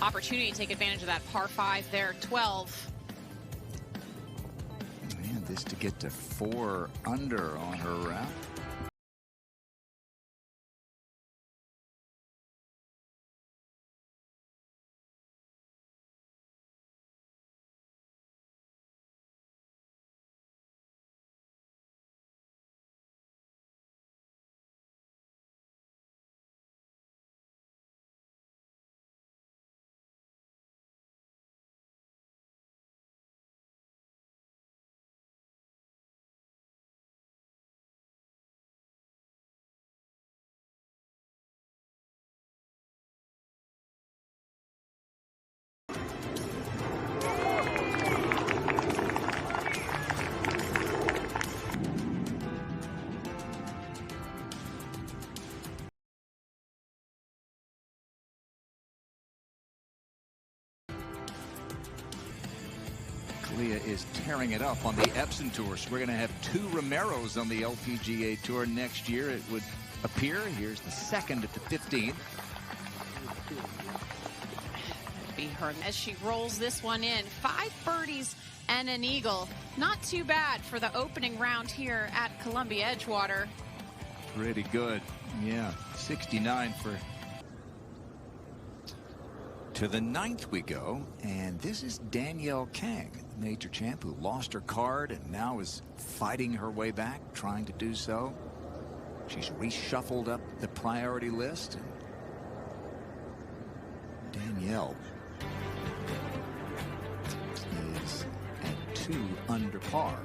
opportunity to take advantage of that par 5 there, 12. Man, this to get to 4 under on her round. Leah is tearing it up on the Epson Tour. So we're going to have 2 Romeros on the LPGA Tour next year, it would appear. Here's the second at the 15th. Be her as she rolls this one in. 5 birdies and an eagle. Not too bad for the opening round here at Columbia Edgewater. Pretty good. Yeah, 69 for... To the 9th we go, and this is Danielle Kang, the major champ who lost her card and now is fighting her way back, trying to do so. She's reshuffled up the priority list. And Danielle is at 2 under par.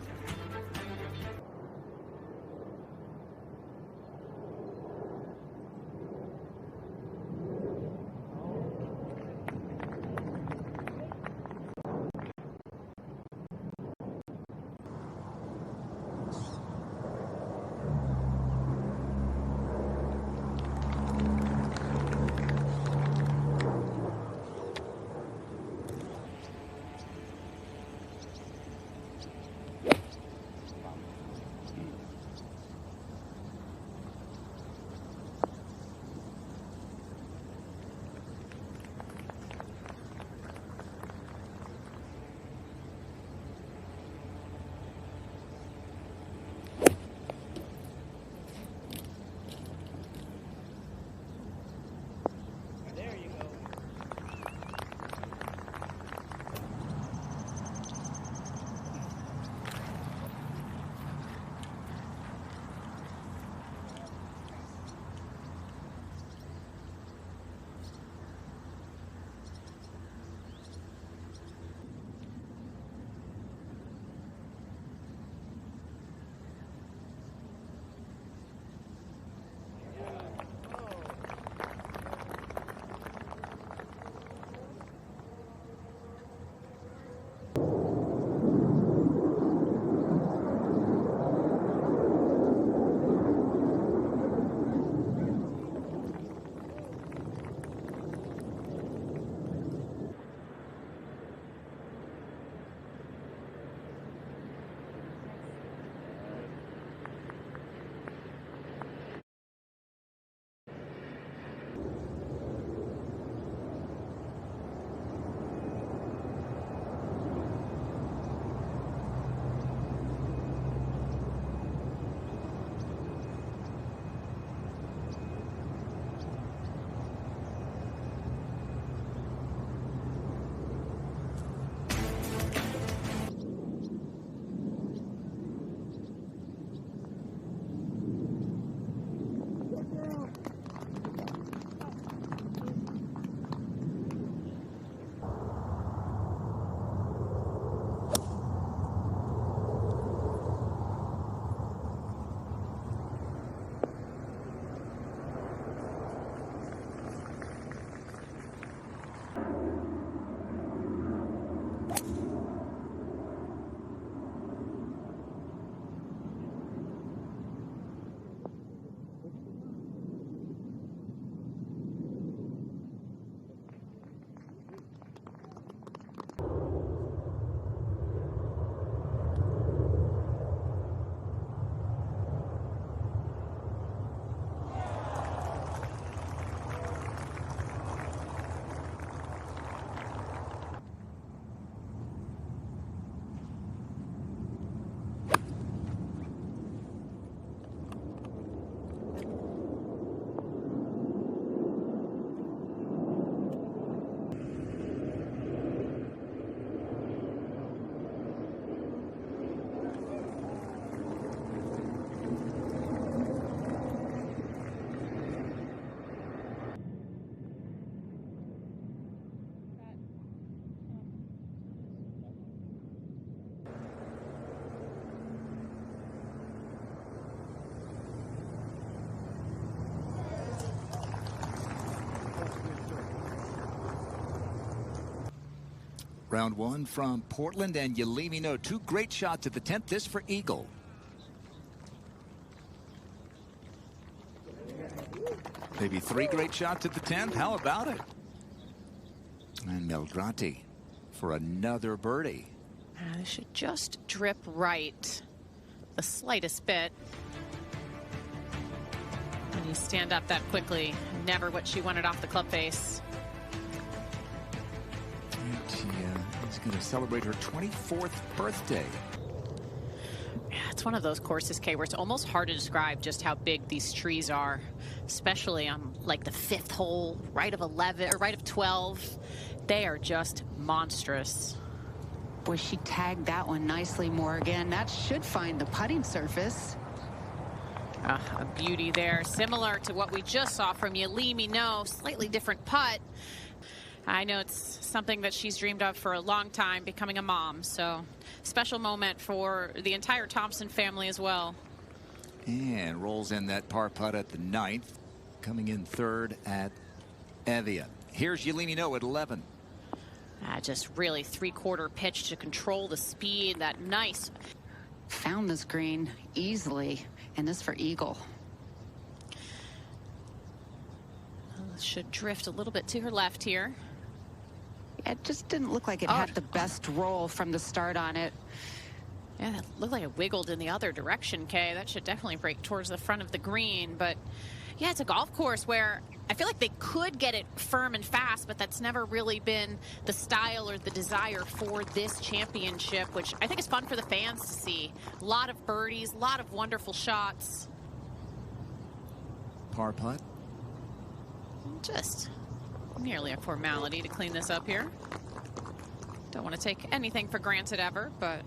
Round one from Portland and Yelimino. Two great shots at the 10th. This for eagle. Maybe three great shots at the 10th. How about it? And Melgrati for another birdie. This should just drip right the slightest bit. When you stand up that quickly, never what she wanted off the club face. And she is going to celebrate her 24th birthday. Yeah, it's one of those courses, Kay, where it's almost hard to describe just how big these trees are, especially on like the 5th hole, right of 11 or right of 12. They are just monstrous. Boy, she tagged that one nicely, Morgan. That should find the putting surface. A beauty there, similar to what we just saw from Yelimino. Slightly different putt. I know it's something that she's dreamed of for a long time, becoming a mom. So special moment for the entire Thompson family as well. And rolls in that par putt at the 9th, coming in 3rd at Evian. Here's Yelimino at 11. Just really three-quarter pitch to control the speed. That nice. Found this green easily, and this for eagle. Should drift a little bit to her left here. It just didn't look like it had the best roll from the start on it. Yeah, that looked like it wiggled in the other direction, Kay. That should definitely break towards the front of the green. But yeah, it's a golf course where I feel like they could get it firm and fast, but that's never really been the style or the desire for this championship, which I think is fun for the fans to see. A lot of birdies, a lot of wonderful shots. Par putt. Just merely a formality to clean this up here. Don't want to take anything for granted ever, but...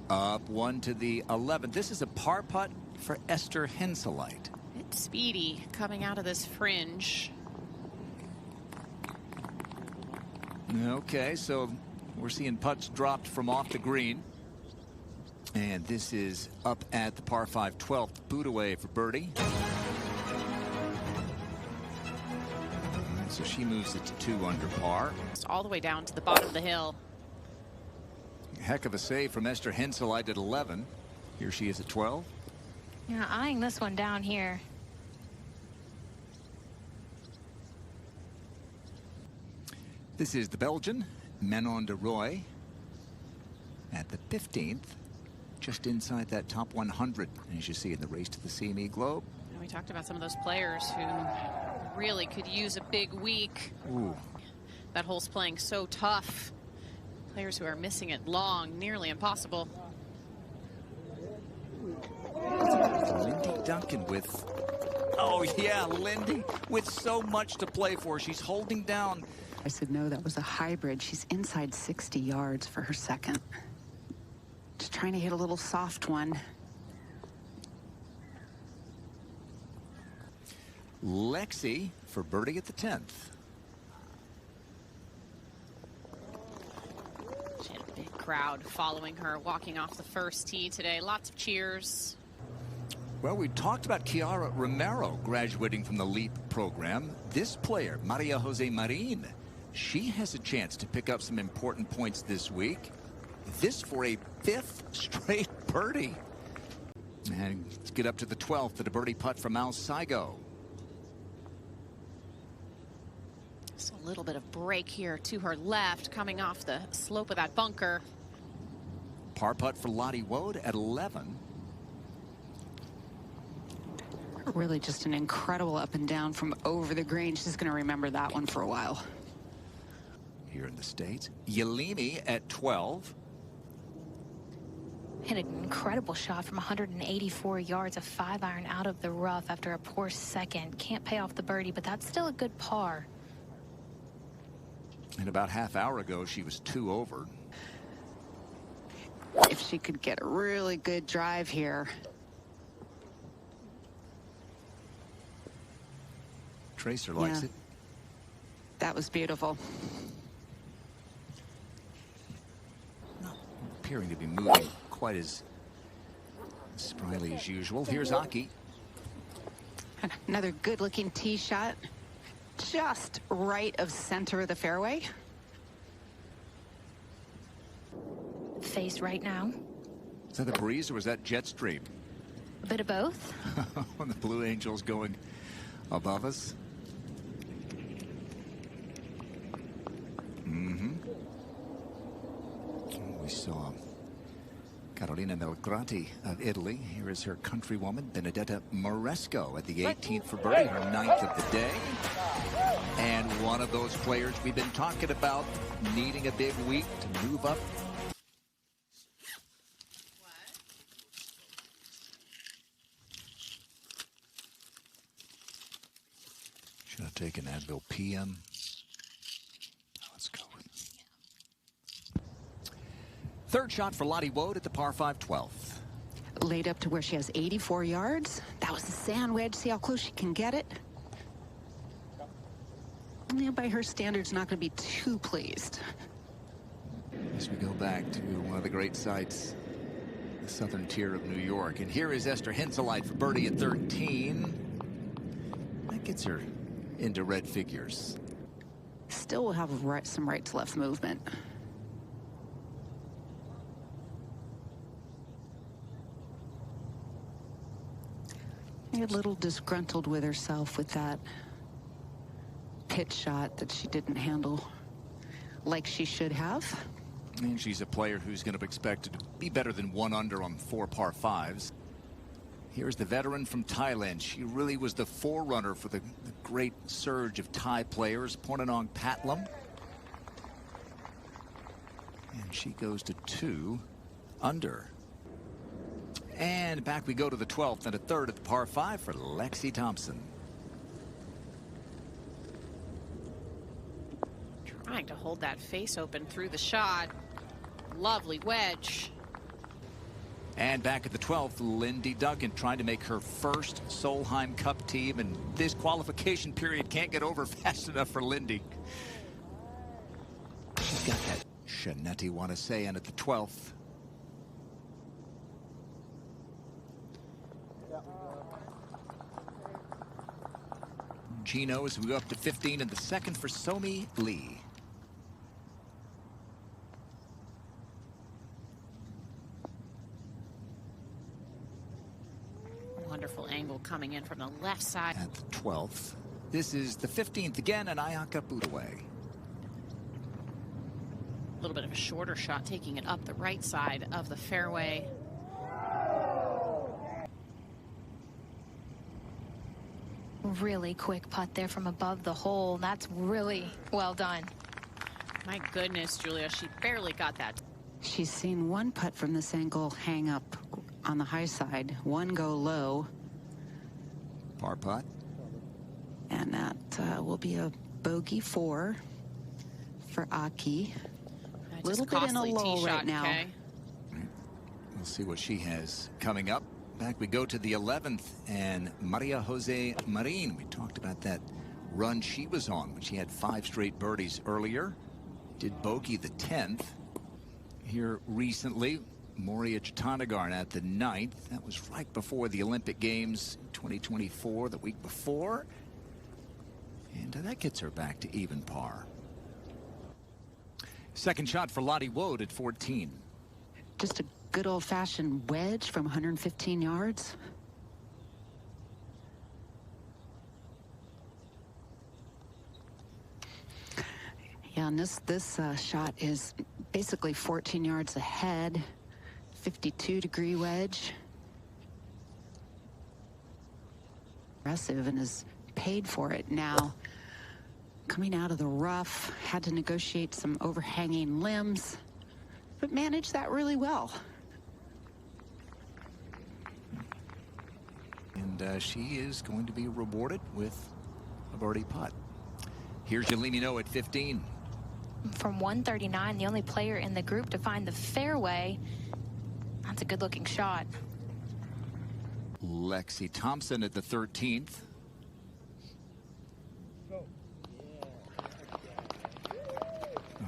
Up one to the 11th. This is a par putt for Esther Henselite. It's speedy coming out of this fringe. Okay, so we're seeing putts dropped from off the green. And this is up at the par 5 12th. Boot away for birdie. So she moves it to 2 under par. It's all the way down to the bottom of the hill. Heck of a save from Esther Henselite at 11. Here she is at 12. Yeah, eyeing this one down here. This is the Belgian, Manon de Roy, at the 15th, just inside that top 100, as you see in the race to the CME Globe. And we talked about some of those players who really could use a big week. Ooh. That hole's playing so tough. Players who are missing it long, nearly impossible. Lindy Duncan with, oh yeah, Lindy with so much to play for. She's holding down. I said, no, that was a hybrid. She's inside 60 yards for her second. Just trying to hit a little soft one. Lexi for birdie at the 10th. She had a big crowd following her, walking off the first tee today. Lots of cheers. Well, we talked about Chiara Romero graduating from the LEAP program. This player, Maria Jose Marin, she has a chance to pick up some important points this week. This for a 5th straight birdie. And let's get up to the 12th at a birdie putt from Al Saigo. Just a little bit of break here to her left, coming off the slope of that bunker. Par putt for Lottie Wood at 11. Really just an incredible up and down from over the green. She's going to remember that one for a while. Here in the States, Yelimi at 12. Hit an incredible shot from 184 yards, a 5-iron out of the rough after a poor second. Can't pay off the birdie, but that's still a good par. And about half hour ago, she was 2 over. If she could get a really good drive here. Tracer likes it. That was beautiful. Not appearing to be moving quite as spryly as usual. Here's Aki. Another good-looking tee shot. Just right of center of the fairway. face right now. Is that the breeze or was that jet stream? A bit of both. The Blue Angels going above us. We saw Carolina Melgrati of Italy. Here is her countrywoman, Benedetta Moresco, at the 18th for birdie, her 9th of the day. And one of those players we've been talking about needing a big week to move up. Should have taken Advil PM. Let's go with it. Third shot for Lottie Wood at the par 5 12th. Laid up to where she has 84 yards. That was the sand wedge. See how close she can get it? Yeah, by her standards, not going to be too pleased. As we go back to one of the great sites, the southern tier of New York. And here is Esther Henselite for birdie at 13. That gets her into red figures. Still will have some right to left movement. A little disgruntled with herself with that pitch shot that she didn't handle like she should have. And she's a player who's going to be expected to be better than 1 under on 4 par 5s. Here's the veteran from Thailand. She really was the forerunner for the great surge of Thai players, Pornanong Patlam. And she goes to 2 under. And back we go to the 12th and a third at the par 5 for Lexi Thompson. Trying to hold that face open through the shot. Lovely wedge. And back at the 12th, Lindy Duncan trying to make her first Solheim Cup team. And this qualification period can't get over fast enough for Lindy. She's got that Shanetti want to say, and at the 12th. Gino as we go up to 15 and the second for Somi Lee. Wonderful angle coming in from the left side. At the 12th. This is the 15th again, and Ayaka Budaway. A little bit of a shorter shot, taking it up the right side of the fairway. Really quick putt there from above the hole. That's really well done. My goodness, Julia, she barely got that. She's seen one putt from this angle hang up on the high side, one go low. Par putt. And that will be a bogey 4 for Aki. A little bit in a lull right now. Okay? We'll see what she has coming up. Back we go to the 11th, and Maria Jose Marin. We talked about that run she was on when she had 5 straight birdies earlier. Did bogey the 10th. Here recently, Moria Jatanagarn at the 9th. That was right before the Olympic Games 2024, the week before. And that gets her back to even par. Second shot for Lottie Wood at 14. Just a good old-fashioned wedge from 115 yards. Yeah, and this shot is basically 14 yards ahead. 52-degree wedge. Aggressive and has paid for it now. Coming out of the rough, had to negotiate some overhanging limbs, but managed that really well. And she is going to be rewarded with a birdie putt. Here's Yelena at 15. From 139, the only player in the group to find the fairway. That's a good-looking shot. Lexi Thompson at the 13th.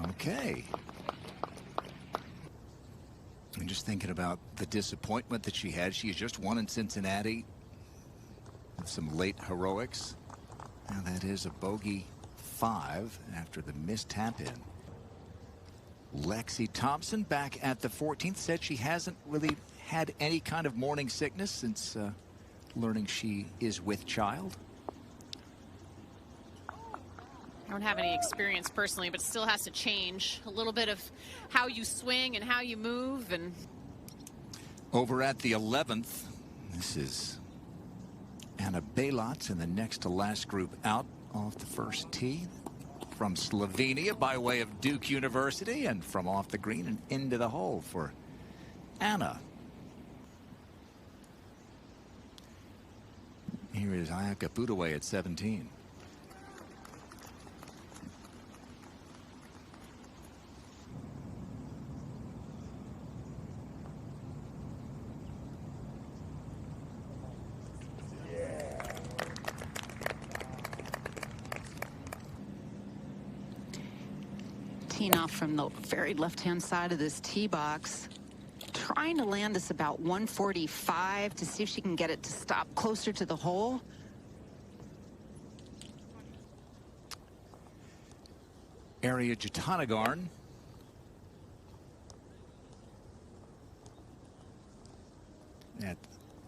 Okay. I'm just thinking about the disappointment that she had. She has just won in Cincinnati with some late heroics. Now that is a bogey 5 after the missed tap in. Lexi Thompson back at the 14th said she hasn't really had any kind of morning sickness since learning she is with child. I don't have any experience personally, but still has to change a little bit of how you swing and how you move. And over at the 11th, this is Anna Bejlac in the next to last group out off the first tee from Slovenia by way of Duke University, and from off the green and into the hole for Anna. Here is Ayaka Budaway at 17. Teeing off from the very left-hand side of this tee box, trying to land this about 145 to see if she can get it to stop closer to the hole. Arya Jatanagarn at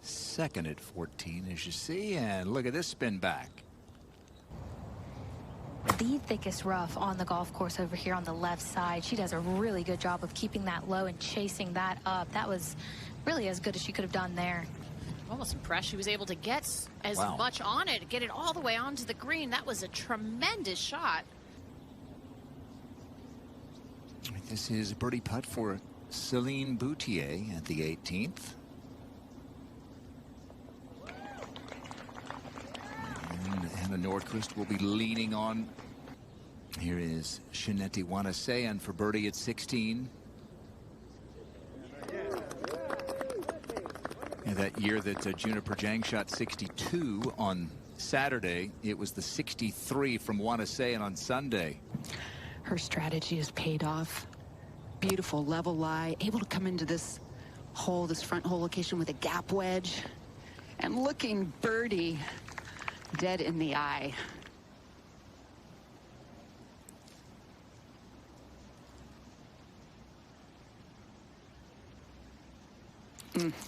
second at 14, as you see, and look at this spin back. The thickest rough on the golf course over here on the left side. She does a really good job of keeping that low and chasing that up. That was really as good as she could have done there. I'm almost impressed she was able to get as much on it, get it all the way onto the green. That was a tremendous shot. This is a birdie putt for Celine Boutier at the 18th. And Anna Nordquist will be leaning on. Here is Shineti Wanasean for birdie at 16. And that year that Juniper Jang shot 62 on Saturday, it was the 63 from Wanasean on Sunday. Her strategy has paid off. Beautiful level lie, able to come into this hole, this front hole location with a gap wedge, and looking birdie dead in the eye.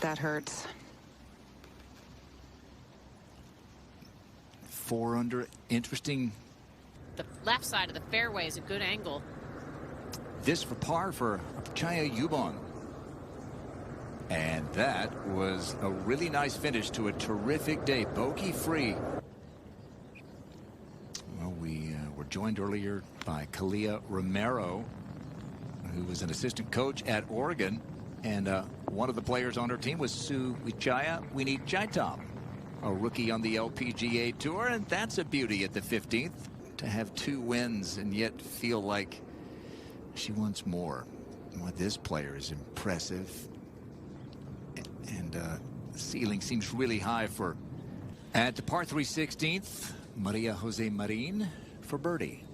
That hurts. 4 under. Interesting. The left side of the fairway is a good angle. This for par for Chaya Yubon. And that was a really nice finish to a terrific day. Bogey free. Well, we were joined earlier by Kalia Romero, who was an assistant coach at Oregon. And one of the players on her team was Sue Wichaya Winnie-Chaitam, a rookie on the LPGA Tour. And that's a beauty at the 15th, to have 2 wins and yet feel like she wants more. Well, this player is impressive. And the ceiling seems really high for. At the par 3 16th, Maria Jose Marin for birdie.